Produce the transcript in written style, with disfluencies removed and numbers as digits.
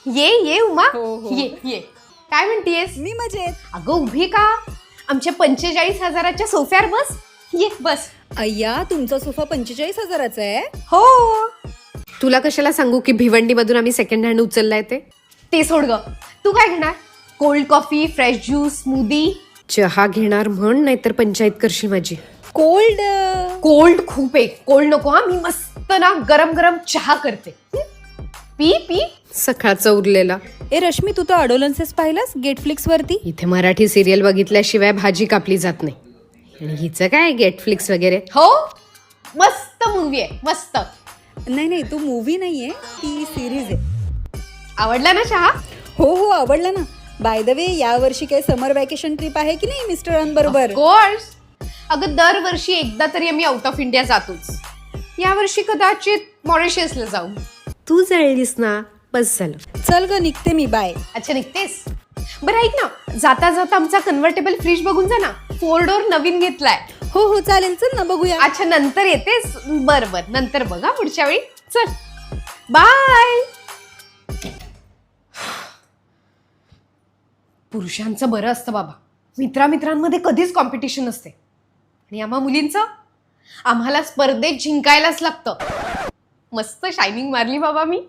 ये ये उमा. हो, हो. ये ये काय म्हणतीयस? मी मजेत. अगं उभी का? आमच्या 45,000च्या सोफ्यावर बस. ये बस. अय्या, तुमचा सोफा 45,000चा आहे. हो. तुला कशाला सांगू की भिवंडीमधून आम्ही सेकंड हँड उचललाय ते सोड ग. तू काय घेणार? Cold coffee, fresh juice, smoothie. चहा घेणार म्हण, नाहीतर पंचायत करशील माझी. कोल्ड. कोल्ड खूप आहे. कोल्ड नको हा. मी मस्त ना गरम गरम चहा करते. P P. सकाळचा उरलेला. ए रश्मी, तू तर अडोलन्सेस पाहिलास गेटफ्लिक्स वरती? इथे मराठी सिरियल बघितल्याशिवाय भाजी कापली जात नाही. आणि हिचं काय गेटफ्लिक्स वगैरे. हो, मस्त मूवी आहे, मस्त. नाही, तू मूवी नाहीये, ती सिरीज आहे. आवडला ना चहा? हो, आवडला ना. बाय द वे, या वर्षी काही समर वॅकेशन ट्रिप आहे की नाही मिस्टरांबरोबर? कोर्स. अगं दरवर्षी एकदा तरी आम्ही आउट ऑफ इंडिया जातोच. यावर्षी कदाचित मॉरिशसला जाऊ. तू जळलीस ना, बस झालं. चल ग, निघते मी. बाय. अच्छा, निघतेस? बरं ऐक ना, जाता जाता आमचा कन्व्हर्टेबल फ्रीज बघून जा ना. 4 डोअर नवीन घेतलाय. हो, चालेल. चल ना, बघूया. अच्छा, नंतर येतेस? बरं नंतर बघा पुढच्या वेळी. चल बाय. पुरुषांचं बरं असतं बाबा, मित्रांमध्ये कधीच कॉम्पिटिशन नसते. आणि आम्हा मुलींचं, आम्हाला स्पर्धेत जिंकायलाच लागतं. मस्त शायनिंग मारली बाबा मी.